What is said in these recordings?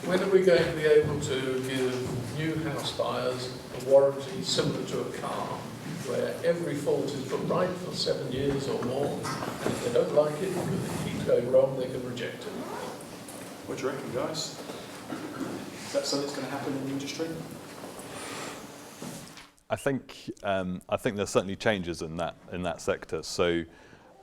When are we going to be able to give new house buyers a warranty similar to a car, where every fault is put right for 7 years or more, and if they don't like it because it keeps going wrong, they can reject it? What do you reckon, guys? Is that something that's going to happen in the industry? I think there's certainly changes in that sector. So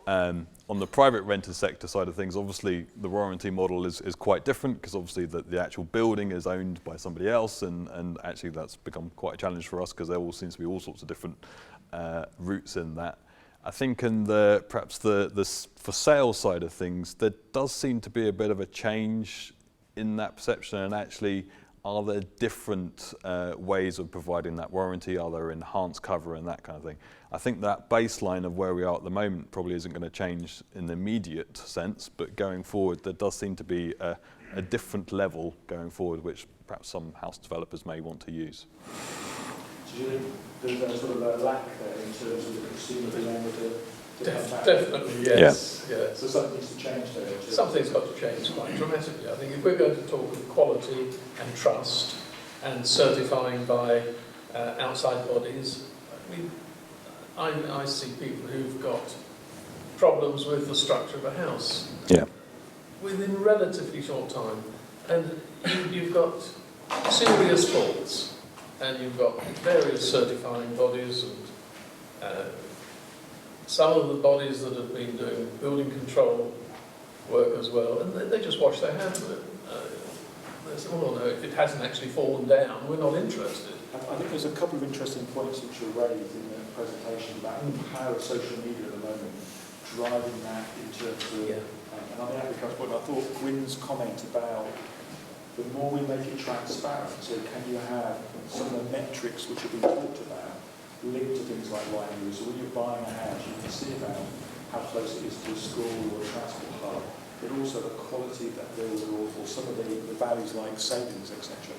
on the private renter sector side of things, obviously the warranty model is quite different, because obviously the actual building is owned by somebody else, and actually that's become quite a challenge for us, because there all seems to be all sorts of different routes in that. I think in perhaps the for sale side of things, there does seem to be a bit of a change in that perception, and actually, are there different ways of providing that warranty? Are there enhanced cover and that kind of thing? I think that baseline of where we are at the moment probably isn't going to change in the immediate sense, but going forward, there does seem to be a different level going forward, which perhaps some house developers may want to use. Do you think there's sort of a lack there in terms of the consumer being able to Definitely, yes. Yeah. Yeah. So something needs to change there. Something's got to change quite dramatically. I think if we're going to talk of quality and trust and certifying by outside bodies, I see people who've got problems with the structure of a house within relatively short time, and you've got serious faults, and you've got various certifying bodies and some of the bodies that have been doing building control work as well, and they just wash their hands with it. They say, well, no, if it hasn't actually fallen down, we're not interested. I think there's a couple of interesting points which you raised in the presentation about the power of social media at the moment, driving that in terms of, and on the agriculture point, I thought Gwyn's comment about the more we make it transparent, so can you have some of the metrics which have been talked about linked to things like libraries. So when you're buying a house, you can see about how close it is to a school or a transport hub, but also the quality of that building or some of the values like savings, etc.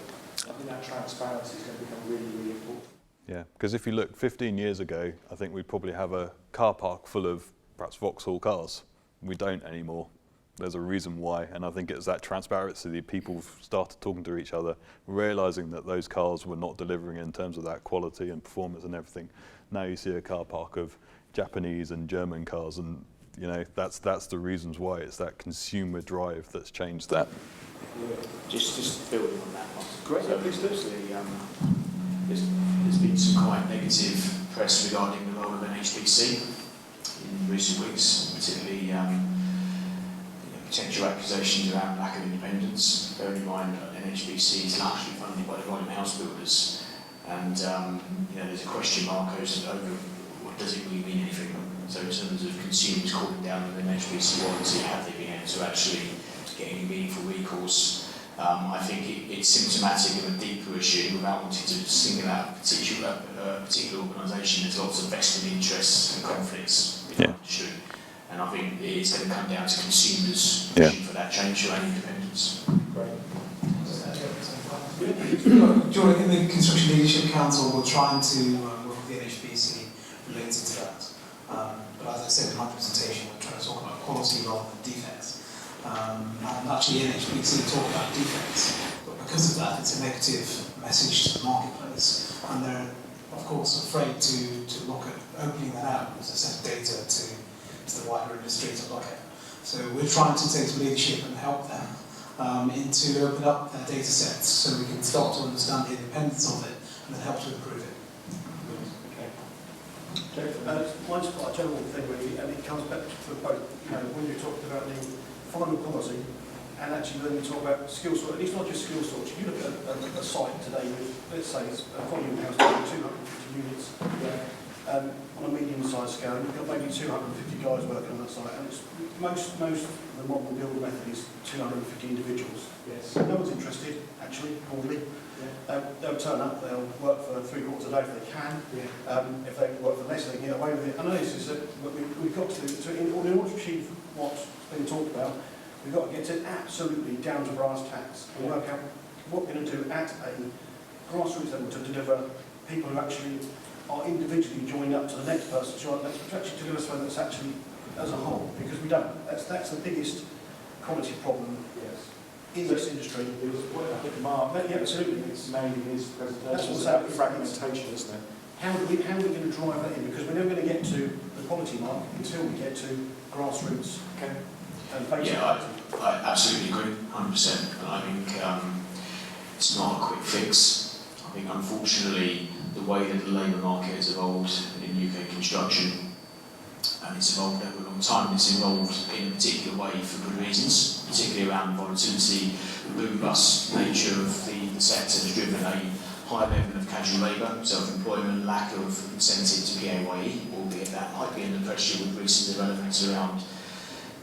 I think that transparency is going to become really, really important. Yeah, because if you look 15 years ago, I think we'd probably have a car park full of perhaps Vauxhall cars. We don't anymore. There's a reason why, and I think it's that transparency. People started talking to each other, realising that those cars were not delivering in terms of that quality and performance and everything. Now you see a car park of Japanese and German cars, and you know that's the reasons why. It's that consumer drive that's changed that. Yeah. Just building on that one. Great, please do. There's been some quite negative press regarding the role of NHBC in recent weeks, particularly potential accusations around lack of independence. Bearing in mind that NHBC is largely funded by the volume house builders, and there's a question mark over what does it really mean anything. So in terms of consumers calling down an NHBC warranty, have they been able to actually get any meaningful recourse? I think it's symptomatic of a deeper issue without wanting to single out a particular organisation. There's lots of vested interests and conflicts in the industry. And I think it's going to come down to consumers pushing for that change to independence. Great. During the Construction Leadership Council, we're trying to work with the NHBC related to that. But as I said in my presentation, we're trying to talk about quality rather than defects. And actually NHBC talk about defects, but because of that, it's a negative message to the marketplace. And they're, of course, afraid to look at opening that out as a set of data to the wider industry to look at. So we're trying to take some leadership and help them to open up their data sets so we can start to understand the independence of it and then help to improve it. Mine's quite a general thing really, and it comes back to both, when you're talking about the final quality and actually when you talk about skill storage, it's not just skill storage. If you look at a site today with, let's say, it's a volume house, 250 units, on a medium-sized scale, you've got maybe 250 guys working on that site, and it's most of the modern build method is 250 individuals. Yes. No one's interested, actually, broadly. Yeah. They'll turn up, they'll work for 3 quarters a day if they can. Yeah. If they work for less, they can get away with it. And this is that we've got to, in order to achieve what's been talked about, we've got to get it absolutely down to brass tacks and work out what we're going to do at a grassroots level to deliver people who actually are individually joining up to the next person to actually deliver something that's actually as a whole, because we don't. That's the biggest quality problem. Yes. in this industry. There was a point, I think, Mark, Yeah, absolutely. it's made in his presentation, That's what's it's about happening. fragmentation, isn't it? How are we going to drive that in? Because we're never going to get to the quality mark until we get to grassroots Okay. and basic Yeah, quality. I absolutely agree, 100%. And I think it's not a quick fix. I think, unfortunately, the way that the labour market has evolved in UK construction, and it's evolved over a long time, it's evolved in a particular way for good reasons, particularly around volatility, the boom-bust nature of the sector has driven a high level of casual labour, self-employment, lack of incentive to PAYE, albeit that might be under pressure with recent developments around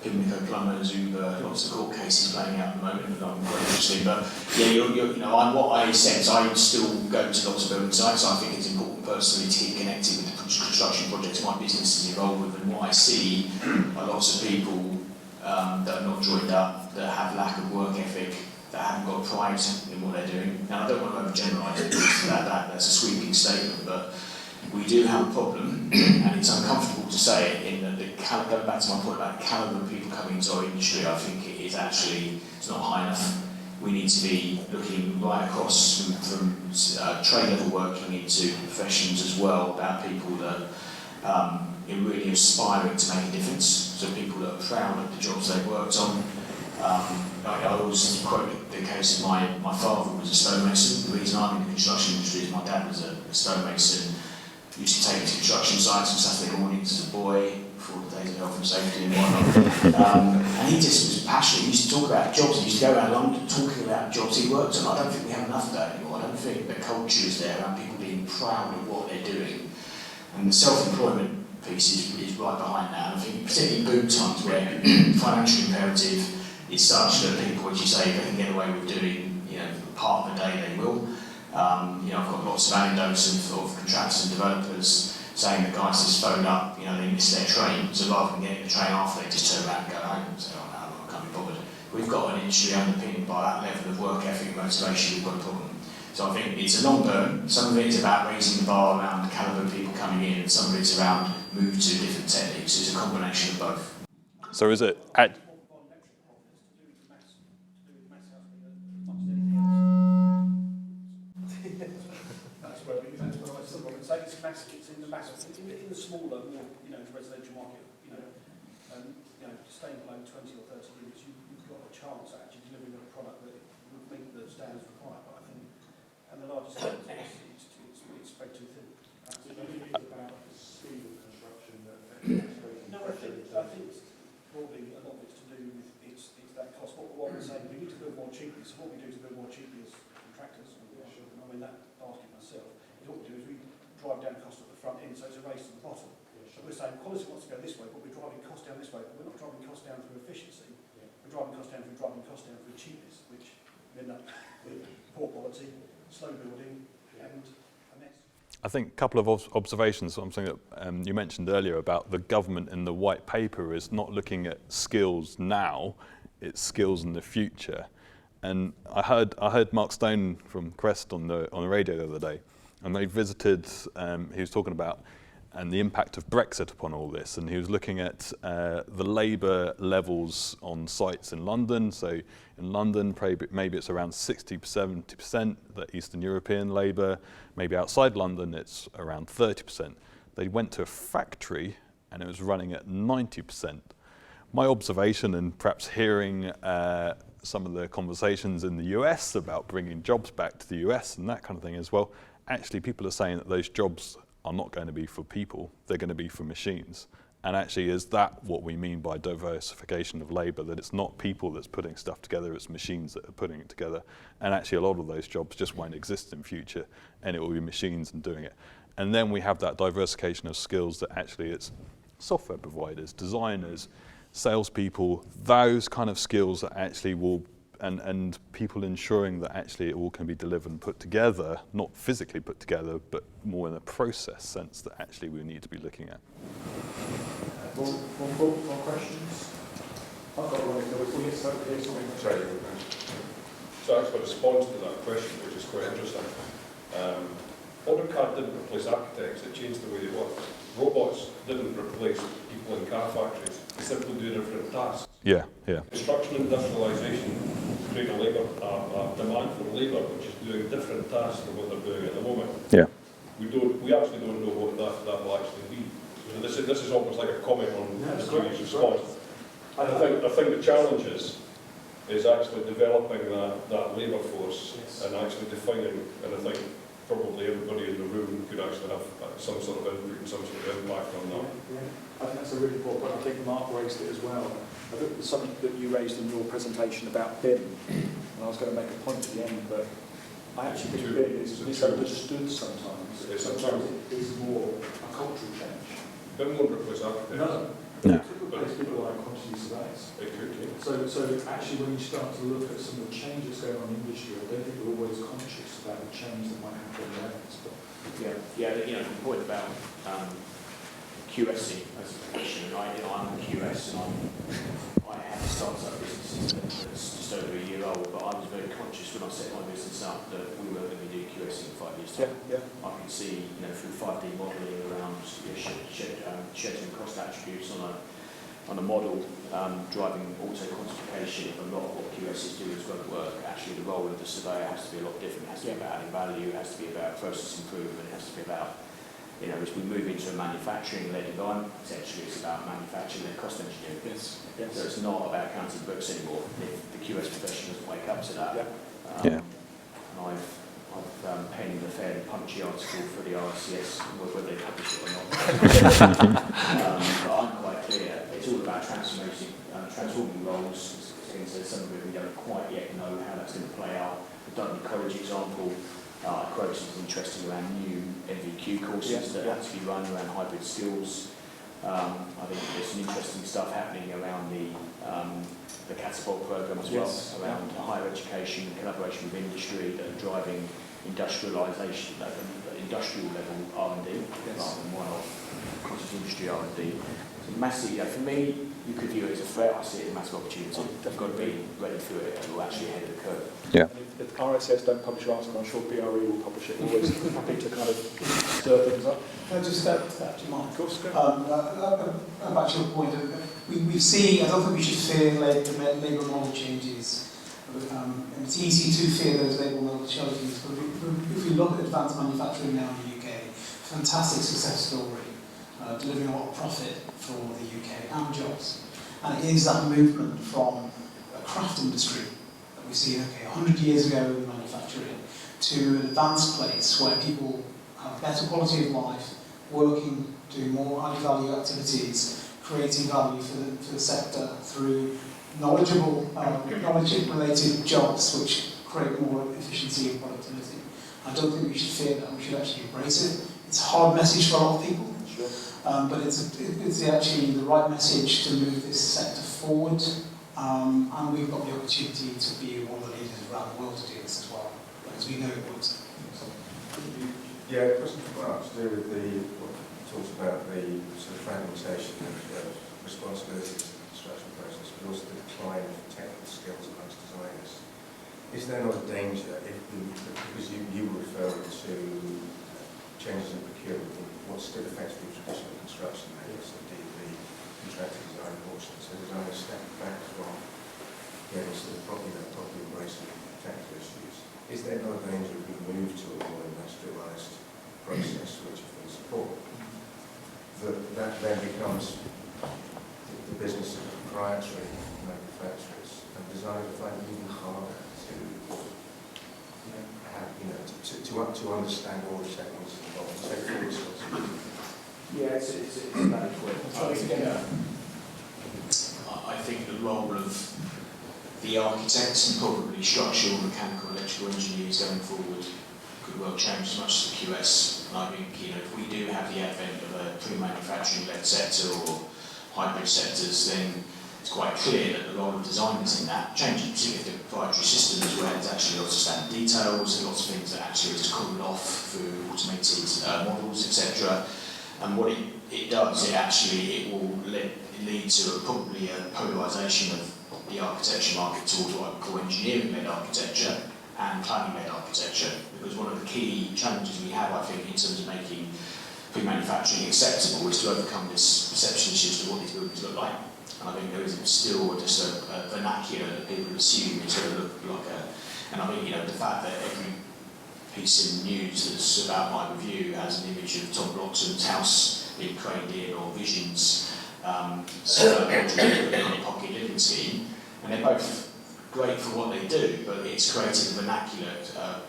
Pimlico plumbers, Uber, lots of court cases playing out at the moment, and I'm quite interested. But yeah, you know, what I sense, I still go to lots of building sites. I think it's important personally to keep connected with the construction projects my business is involved with, and what I see are lots of people that are not joined up, that have lack of work ethic, that haven't got pride in what they're doing. Now, I don't want to overgeneralise that's a sweeping statement, but we do have a problem, and it's uncomfortable to say it, in that going back to my point about the calibre of people coming into our industry, I think it is actually, it's not high enough. We need to be looking right across from trade level working into professions as well, about people that are really aspiring to make a difference, so people that are proud of the jobs they've worked on. I always quote the case of my father was a stonemason. The reason I'm in the construction industry is my dad was a stonemason. Used to take me to construction sites on Saturday mornings as a boy, before the days of health and safety and whatnot. And he just was passionate. He used to talk about jobs. He used to go around London talking about jobs he worked on. I don't think we have enough of that anymore. I don't think the culture is there around people being proud of what they're doing. And the self-employment piece is right behind that. And I think particularly in boom times where financial imperative is such that people, as you say, if they can get away with doing, you know, part of the day, they will. You know, I've got lots of anecdotes of contractors and developers saying that guys just phone up, you know, they missed their train, so rather than getting the train after, they just turn around and go home and say, oh no, I can't be bothered. We've got an industry underpinned by that level of work ethic and motivation, we've got a problem. So I think it's a long burn. Some of it is about raising the bar around the calibre of people coming in, and some of it's around move to different techniques. It's a combination of both. So is it It's in the massive, in the smaller, more, you know, residential market, you know, staying below 20 or 30 units, you've got a chance at actually delivering a product that would meet the standards required. But I think, and the largest standards, it's spread too thin. So do you think it's about the speed of construction that No, I think it's probably a lot of it's to do with it's that cost. What we're saying, we need to build more cheaply. So what we do to build more cheaply as contractors, I mean that basket myself, is what we do is we drive down cost at the front end, so it's a race to the bottom. We're saying quality wants to go this way, but we're driving cost down this way. But we're not driving cost down through efficiency. We're driving cost down through cheapness, which end up with poor quality, slow building, and a mess. I think a couple of observations, something that you mentioned earlier about the government in the white paper is not looking at skills now, it's skills in the future. And I heard Mark Stone from Crest on the radio the other day, and they visited, he was talking about and the impact of Brexit upon all this, and he was looking at the labour levels on sites in London. So in London, maybe it's around 60-70%, the Eastern European labour. Maybe outside London, it's around 30%. They went to a factory and it was running at 90%. My observation, and perhaps hearing some of the conversations in the US about bringing jobs back to the US and that kind of thing as well, actually people are saying that those jobs are not going to be for people, they're going to be for machines. And actually, is that what we mean by diversification of labour, that it's not people that's putting stuff together, it's machines that are putting it together. And actually a lot of those jobs just won't exist in future, and it will be machines and doing it. And then we have that diversification of skills that actually it's software providers, designers, salespeople, those kind of skills that actually will, and people ensuring that actually it all can be delivered and put together, not physically put together, but more in a process sense that actually we need to be looking at. More questions? I've got one. If we get something. Sorry. So actually, response to that question, which is quite interesting. AutoCAD didn't replace architects; it changed the way they work. Robots didn't replace people in car factories; they simply do different tasks. Yeah. Construction industrialisation create a demand for labour which is doing different tasks than what they're doing at the moment. Yeah. We actually don't know what that will actually be. So this is almost like a comment on Julie's response. I think the challenge is actually developing that labour force and actually defining, and I think probably everybody in the room could actually have some sort of input and some sort of impact on that. I think that's a really important point. I think Mark raised it as well. I think there's something that you raised in your presentation about BIM, and I was going to make a point at the end, but I actually think BIM is misunderstood sometimes. Sometimes it is more a cultural change. BIM won't replace architects. No. No. It could replace people like quantity surveys. It could, yeah. So actually when you start to look at some of the changes going on in the industry, I don't think we're always conscious about the change that might happen in areas. Yeah, you know, the point about QSing as a profession, I'm a QS and I have started up businesses that's just over a year old, but I was very conscious when I set my business up that we were going to be doing QSing in 5 years' time. I could see, you know, through 5D modelling around scheduling cost attributes on a model, driving auto quantification of a lot of what QSs do as well at work. Actually, the role of the surveyor has to be a lot different. It has to be about adding value, it has to be about process improvement, it has to be about, you know, as we move into a manufacturing-led environment, essentially it's about manufacturing-led cost engineering. Yes. So it's not about counting books anymore. If the QS profession doesn't wake up to that. Yeah. And I've penned a fairly punchy article for the RCS, whether they publish it or not. But I'm quite clear. It's all about transforming roles. Some of it we don't quite yet know how that's going to play out. The Dudley College example. I quoted something interesting around new MVQ courses that have to be run around hybrid skills. I think there's some interesting stuff happening around the catapult program as well, around higher education, collaboration with industry that are driving industrialisation, industrial level R&D, rather than one-off conscious industry R&D. So massive, for me, you could view it as a threat. I see it as a massive opportunity. You've got to be ready for it, and we're actually ahead of the curve. Yeah. If RSS don't publish an article, I'm sure BRE will publish it. We're always happy to kind of stir things up. Can I just add to that, do you mind? Of course, go. Back to your point, we see, I don't think we should fear labour model changes. And it's easy to fear those labour model changes, but if we look at advanced manufacturing now in the UK, fantastic success story, delivering a lot of profit for the UK and jobs. And it is that movement from a craft industry that we've seen, 100 years ago in manufacturing, to an advanced place where people have better quality of life, working, doing more added value activities, creating value for the sector through knowledge-related jobs which create more efficiency and productivity. I don't think we should fear that, we should actually embrace it. It's a hard message for a lot of people, but it's actually the right message to move this sector forward, and we've got the opportunity to be one of the leaders around the world to do this as well, because we know it works. Yeah, a question for Mark to do with what talks about the sort of fragmentation of responsibilities in the construction process, but also the decline of technical skills amongst designers. Is there not a danger, because you were referring to changes in procurement, what still affects the traditional construction methods, the DB, contractor design portion, so designers step back from getting sort of properly embracing technical issues. Is there not a danger if we move to a more industrialised process, which I fully support, that then becomes the business of proprietary manufacturers, and designers find it even harder to understand all the techniques involved and take full responsibility? Yeah, it's a valid point. I think the role of the architects and probably structural, mechanical, electrical engineers going forward could well change as much as the QS. And I think, if we do have the advent of a pre-manufacturing-led sector or hybrid sectors, then it's quite clear that the role of designers in that changes, particularly the proprietary systems where there's actually lots of standard details and lots of things that actually are just called off through automated models, etc. And what it does, it will lead to probably a polarisation of the architecture market towards what I would call engineering-led architecture and planning-led architecture. Because one of the key challenges we have, I think, in terms of making pre-manufacturing acceptable is to overcome this perception issue as to what these buildings look like. And I think there is still just a vernacular that people assume is going to look like a, and I think, you know, the fact that every piece in the news that's about my review has an image of Tom Bloxham's house being craned in, or Vision's pocket living scheme, and they're both great for what they do, but it's created a vernacular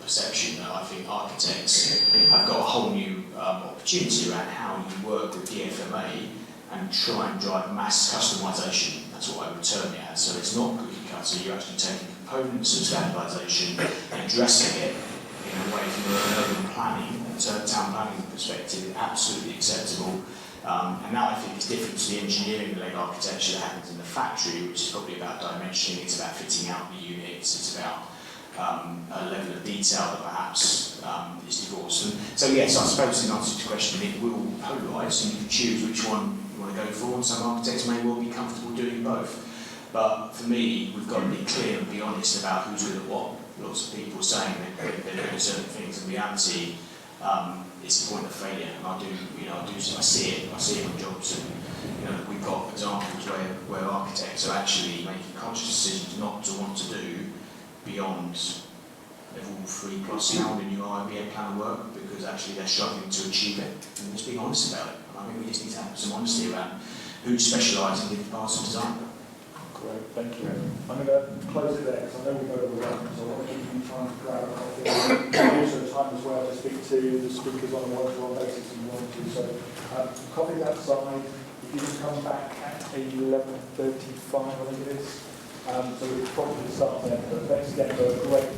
perception that I think architects have got a whole new opportunity around how you work with DFMA and try and drive mass customisation. That's what I would term it as. So it's not cookie cutter, you're actually taking components of standardisation and addressing it in a way from an urban planning and town planning perspective, absolutely acceptable. And that, I think, is different to the engineering-led architecture that happens in the factory, which is probably about dimensioning, it's about fitting out the units, it's about a level of detail that perhaps is divorced. And so yes, I suppose in answer to your question, it will polarise, and you can choose which one you want to go for, and some architects may well be comfortable doing both. But for me, we've got to be clear and be honest about who's good at what. Lots of people saying they're doing certain things, in reality, it's the point of failure. And I see it on jobs, and you know, we've got examples where architects are actually making conscious decisions not to want to do beyond level 3+ now in the new IBM plan of work, because actually they're struggling to achieve it, and just being honest about it. And I think we just need to have some honesty around who's specialising in different parts of design. Great, thank you. I'm going to close it there because I know we've overrun, so I want to give you time to grab a coffee. Also time as well to speak to the speakers on a one-to-one basis if you want to. So coffee's outside. If you just come back at 11:35, I think it is. So we'll probably start there. But thanks again for a great